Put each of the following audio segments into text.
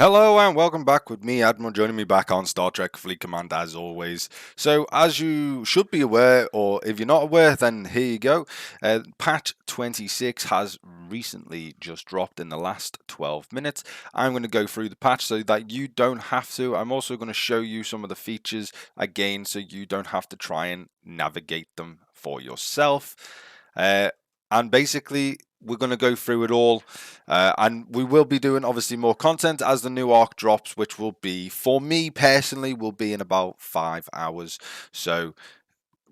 Hello and welcome back with me, Admiral, joining me back on Star Trek Fleet Command as always. So, as you should be aware, or if you're not aware, then here you go. Patch 26 has recently just dropped in the last 12 minutes. I'm going to go through the patch so that you don't have to. I'm also going to show you some of the features again so you don't have to try and navigate them for yourself. And basically, we're going to go through it all, and we will be doing obviously more content as the new arc drops, which will be, for me personally, will be in about 5 hours. So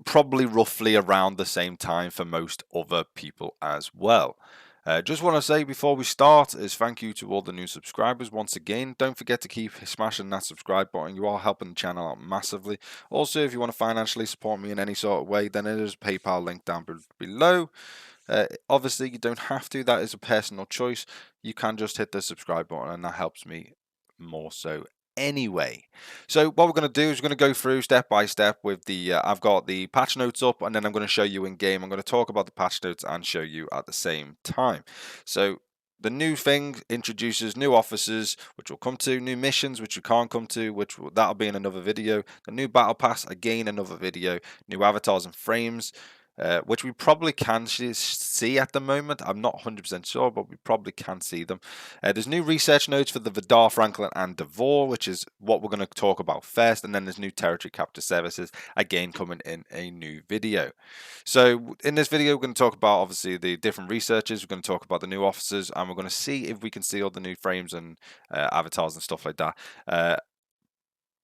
probably roughly around the same time for most other people as well. Just want to say before we start is thank you to all the new subscribers once again. Don't forget to keep smashing that subscribe button. You are helping the channel out massively. Also, if you want to financially support me in any sort of way, then there is a PayPal link down below. Obviously, you don't have to. That is a personal choice. You can just hit the subscribe button, and that helps me more so anyway. So what we're going to do is we're going to go through step by step with the I've got the patch notes up, and then I'm going to show you in game. I'm going to talk about the patch notes and show you at the same time. So the new thing introduces new officers, which we'll come to, new missions, which we can't come to, that'll be in another video. The new battle pass, again another video. New avatars and frames, which we probably can see at the moment. I'm not 100% sure, but we probably can see them. There's new research notes for the Vidar, Franklin, and Devore, which is what we're going to talk about first. And then there's new territory capture services, again coming in a new video. So in this video, we're going to talk about obviously the different researchers. We're going to talk about the new officers, and we're going to see if we can see all the new frames and avatars and stuff like that.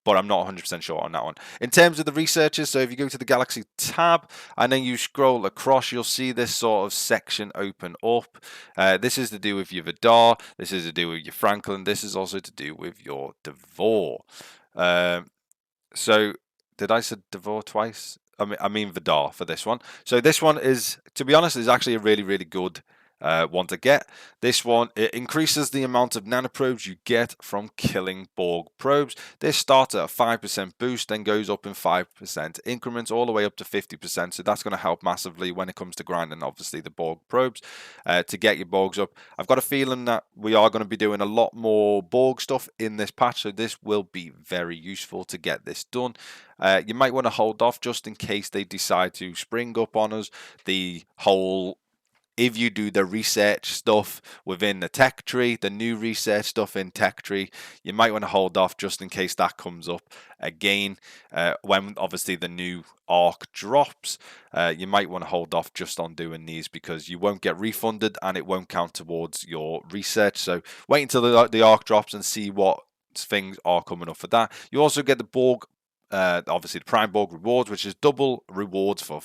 But I'm not 100% sure on that one. In terms of the researchers, so if you go to the Galaxy tab and then you scroll across, you'll see this sort of section open up. This is to do with your Vidar, this is to do with your Franklin, this is also to do with your Devore. So, did I say Devore twice? I mean Vidar for this one. So this one is, to be honest, is actually a really, really good one to get. This one, it increases the amount of nanoprobes you get from killing Borg probes. This starts at a 5% boost, then goes up in 5% increments all the way up to 50%. So that's going to help massively when it comes to grinding, obviously, the Borg probes to get your Borgs up. I've got a feeling that we are going to be doing a lot more Borg stuff in this patch, so this will be very useful to get this done. You might want to hold off just in case they decide to spring up on us. The whole, if you do the research stuff within the tech tree, the new research stuff in tech tree, you might want to hold off just in case that comes up again. When obviously the new arc drops, you might want to hold off just on doing these because you won't get refunded and it won't count towards your research. So wait until the arc drops and see what things are coming up for that. You also get the Borg, obviously the Prime Borg rewards, which is double rewards for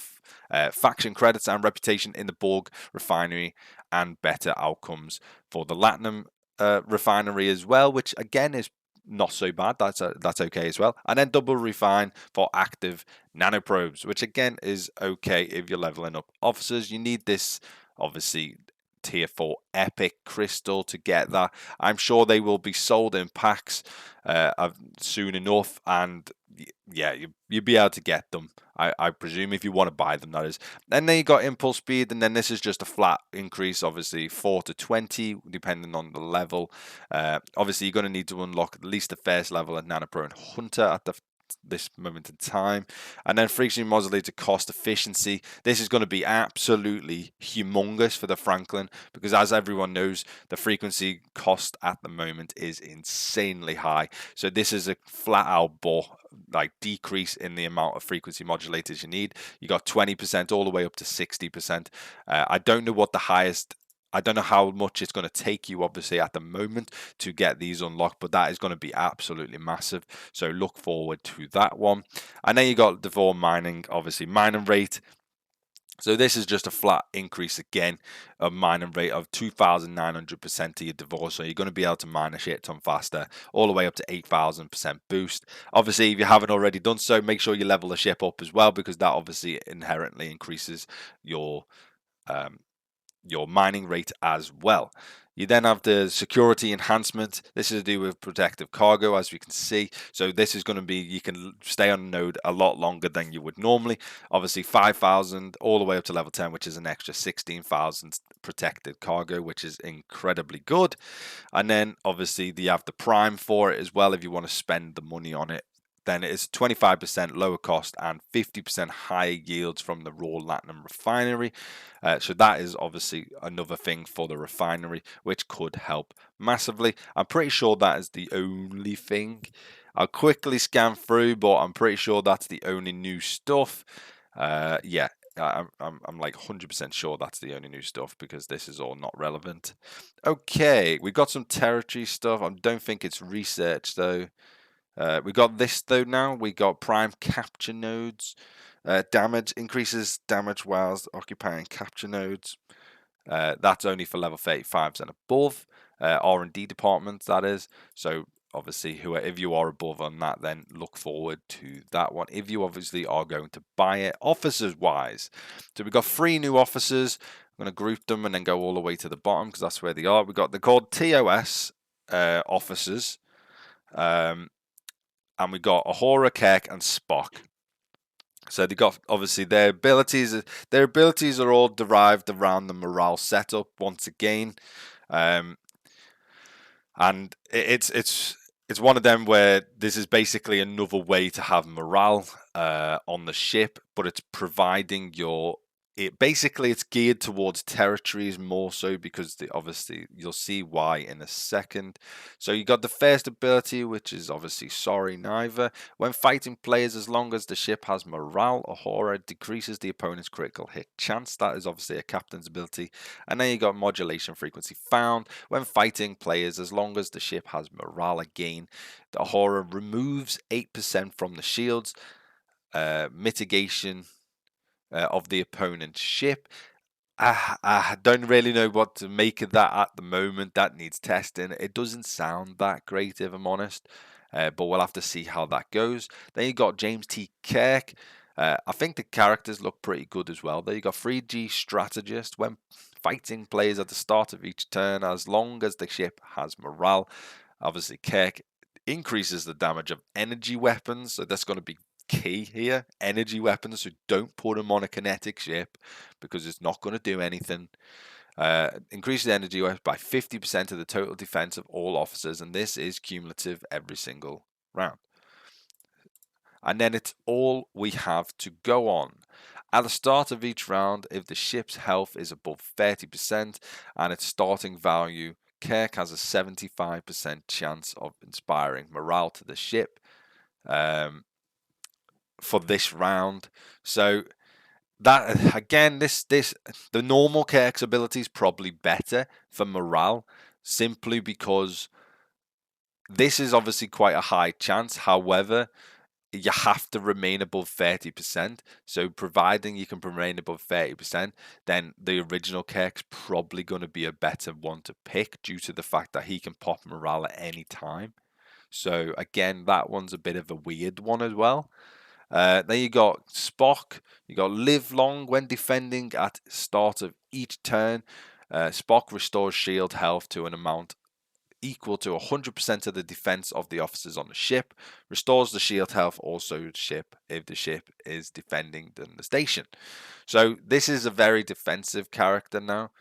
faction credits and reputation in the Borg refinery, and better outcomes for the LATINUM refinery as well, which again is not so bad. That's okay as well. And then double refine for active nanoprobes, which again is okay if you're leveling up officers. You need this obviously tier 4 epic crystal to get that. I'm sure they will be sold in packs soon enough, and yeah, you'll be able to get them, I presume, if you want to buy them, that is. And then you got impulse speed, and then this is just a flat increase, obviously 4 to 20 depending on the level. Obviously you're going to need to unlock at least the first level of Nanopro and Hunter at this moment in time. And then frequency modulator cost efficiency. This is going to be absolutely humongous for the Franklin because, as everyone knows, the frequency cost at the moment is insanely high. So this is a flat out decrease in the amount of frequency modulators you need. You got 20% all the way up to 60%. I don't know what the highest, I don't know how much it's going to take you, obviously, at the moment to get these unlocked, but that is going to be absolutely massive. So look forward to that one. And then you got Devore mining, obviously, mining rate. So this is just a flat increase again, a mining rate of 2,900% to your Devore. So you're going to be able to mine a shit ton faster, all the way up to 8,000% boost. Obviously, if you haven't already done so, make sure you level the ship up as well, because that obviously inherently increases your mining rate as well. You then have the security enhancement. This is to do with protective cargo, as we can see. So this is going to be, you can stay on the node a lot longer than you would normally. Obviously 5,000 all the way up to level 10, which is an extra 16,000 protected cargo, which is incredibly good. And then obviously you have the prime for it as well if you want to spend the money on it. Then it is 25% lower cost and 50% higher yields from the raw LATINUM refinery. So that is obviously another thing for the refinery, which could help massively. I'm pretty sure that is the only thing. I'll quickly scan through, but I'm pretty sure that's the only new stuff. Yeah, I'm like 100% sure that's the only new stuff because this is all not relevant. Okay, we got some territory stuff. I don't think it's research though. We got this though now. We got prime capture nodes. Damage increases damage whilst occupying capture nodes. That's only for level 35s and above. R&D departments, that is. So obviously, if you are above on that, then look forward to that one. If you obviously are going to buy it, officers wise. So we've got 3 new officers. I'm going to group them and then go all the way to the bottom because that's where they are. They're called TOS officers. And we got Ahura, Kirk, and Spock. So they got obviously their abilities. Their abilities are all derived around the morale setup once again, and it's one of them where this is basically another way to have morale on the ship, but it's providing basically it's geared towards territories more so because obviously you'll see why in a second. So you got the first ability, which is obviously sorry neither. When fighting players, as long as the ship has morale, Ahura decreases the opponent's critical hit chance. That is obviously a captain's ability. And then you got modulation frequency found. When fighting players, as long as the ship has morale again, the Ahura removes 8% from the shields. Mitigation of the opponent's ship. I don't really know what to make of that at the moment. That needs testing. It doesn't sound that great, if I'm honest, but we'll have to see how that goes. Then you got James T. Kirk. I think the characters look pretty good as well. There you got 3G strategist. When fighting players at the start of each turn, as long as the ship has morale, obviously Kirk increases the damage of energy weapons, so that's going to be key here. Energy weapons, so don't put them on a kinetic ship because it's not going to do anything. Increases energy by 50% of the total defense of all officers, and this is cumulative every single round. And then it's all we have to go on. At the start of each round, if the ship's health is above 30% and its starting value, Kirk has a 75% chance of inspiring morale to the ship. For this round. So that again, the normal Kirk's ability is probably better for morale, simply because this is obviously quite a high chance. However, you have to remain above 30%. So providing you can remain above 30%, then the original Kirk's probably going to be a better one to pick due to the fact that he can pop morale at any time. So again, that one's a bit of a weird one as well. Then you got Spock. You got live long when defending at start of each turn. Spock restores shield health to an amount equal to 100% of the defense of the officers on the ship. Restores the shield health also to ship if the ship is defending the station. So this is a very defensive character now.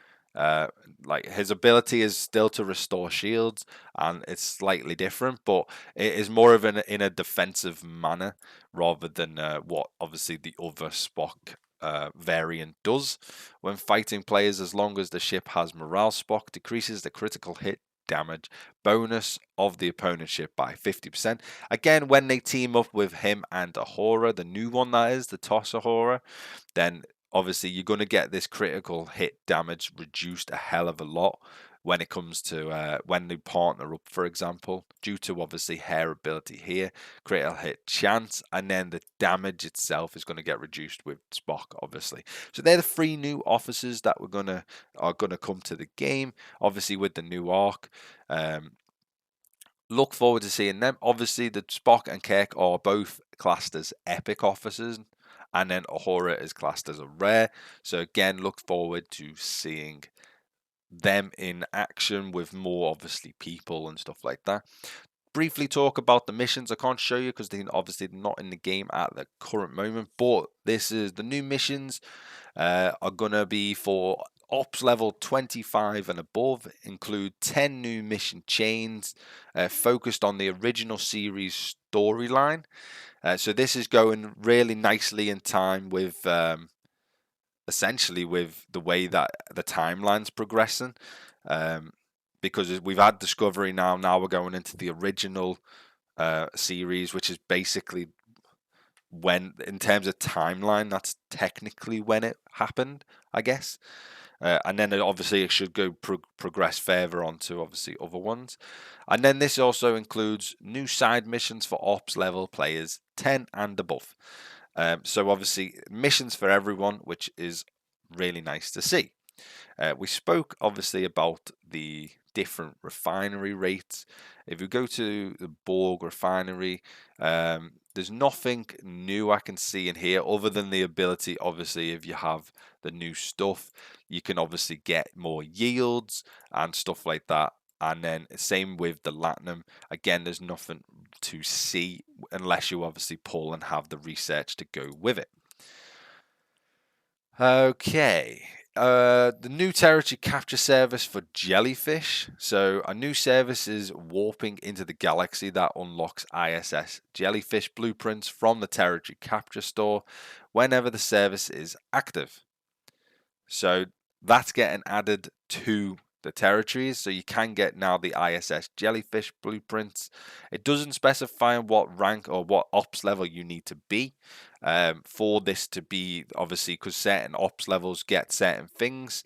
Like his ability is still to restore shields, and it's slightly different, but it is more of in a defensive manner rather than what obviously the other Spock variant does. When fighting players, as long as the ship has morale, Spock decreases the critical hit damage bonus of the opponent's ship by 50%. Again, when they team up with him and Ahura, the new one that is, the TOS Ahura, then obviously you're going to get this critical hit damage reduced a hell of a lot when it comes to when they partner up, for example, due to obviously her ability here, critical hit chance, and then the damage itself is going to get reduced with Spock, obviously. So they're the 3 new officers that are gonna come to the game, obviously with the new arc. Look forward to seeing them. Obviously, the Spock and Kirk are both classed as epic officers, and then Ahura is classed as a rare. So again, look forward to seeing them in action with more obviously people and stuff like that. Briefly talk about the missions. I can't show you because they're obviously not in the game at the current moment, but this is the new missions are gonna be for ops level 25 and above, include 10 new mission chains focused on the original series storyline. So this is going really nicely in time with essentially with the way that the timeline's progressing. Um, because we've had Discovery now we're going into the original series, which is basically when, in terms of timeline, that's technically when it happened, I guess. And then obviously it should go progress further on to obviously other ones. And then this also includes new side missions for ops level players 10 and above. So obviously missions for everyone, which is really nice to see. We spoke obviously about the different refinery rates. If you go to the Borg refinery, there's nothing new I can see in here other than the ability, obviously, if you have the new stuff, you can obviously get more yields and stuff like that. And then same with the LATINUM. Again, there's nothing to see unless you obviously pull and have the research to go with it. Okay. The new territory capture service for jellyfish. So a new service is warping into the galaxy that unlocks ISS jellyfish blueprints from the territory capture store whenever the service is active. So that's getting added to the territories, so you can get now the ISS jellyfish blueprints. It doesn't specify what rank or what ops level you need to be for this to be, obviously, because certain ops levels get certain things.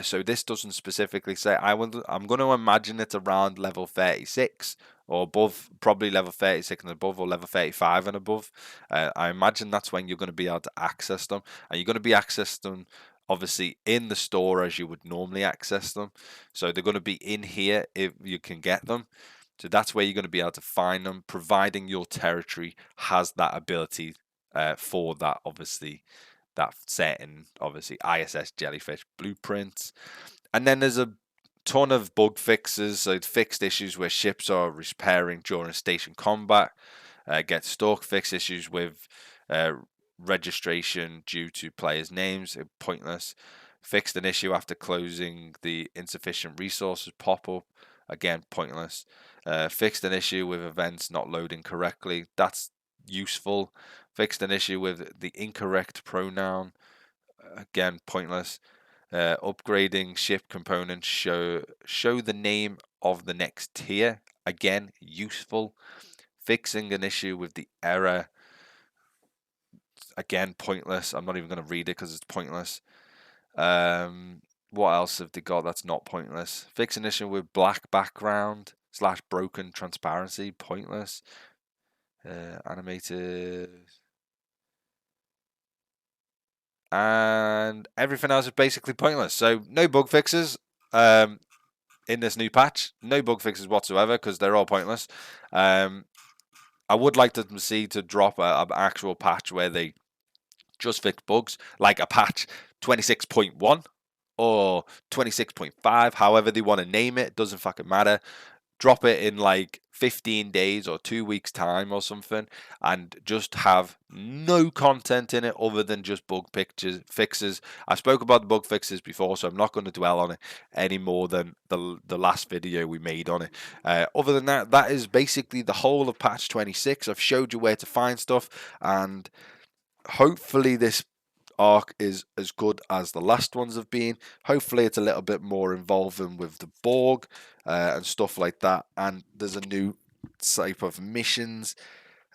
So this doesn't specifically say. I'm going to imagine it's around level 36 or above, probably level 36 and above, or level 35 and above. I imagine that's when you're going to be able to access them, and you're going to be accessing them obviously in the store as you would normally access them. So they're going to be in here if you can get them. So that's where you're going to be able to find them, providing your territory has that ability for that, obviously, that certain, obviously, ISS jellyfish blueprints. And then there's a ton of bug fixes, so fixed issues where ships are repairing during station combat, get stuck, fix issues with registration due to players' names, pointless. Fixed an issue after closing the insufficient resources pop up, again pointless. Fixed an issue with events not loading correctly, that's useful. Fixed an issue with the incorrect pronoun, again pointless. Upgrading ship components show the name of the next tier, again useful. Fixing an issue with the error, again pointless. I'm not even going to read it because it's pointless. What else have they got that's not pointless? Fix an issue with black background / broken transparency, pointless. Animated, and everything else is basically pointless. So no bug fixes in this new patch. No bug fixes whatsoever because they're all pointless. I would like to see to drop an actual patch where they just fix bugs, like a patch 26.1 or 26.5, however they want to name it, doesn't fucking matter. Drop it in like 15 days or 2 weeks time or something, and just have no content in it other than just bug pictures fixes. I spoke about the bug fixes before, so I'm not going to dwell on it any more than the last video we made on it. Other than that, that is basically the whole of patch 26. I've showed you where to find stuff, and hopefully this arc is as good as the last ones have been. Hopefully it's a little bit more involving with the Borg and stuff like that, and there's a new type of missions.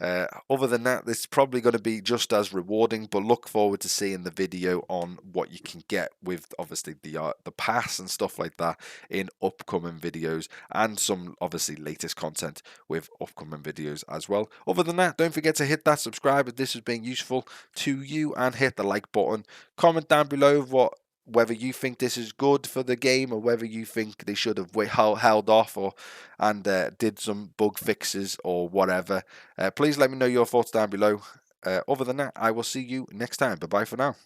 Other than that, this is probably going to be just as rewarding, but look forward to seeing the video on what you can get with obviously the pass and stuff like that in upcoming videos, and some obviously latest content with upcoming videos as well. Other than that, don't forget to hit that subscribe if this has been useful to you, and hit the like button. Comment down below whether you think this is good for the game, or whether you think they should have held off and did some bug fixes or whatever. Please let me know your thoughts down below. Other than that, I will see you next time. Bye bye for now.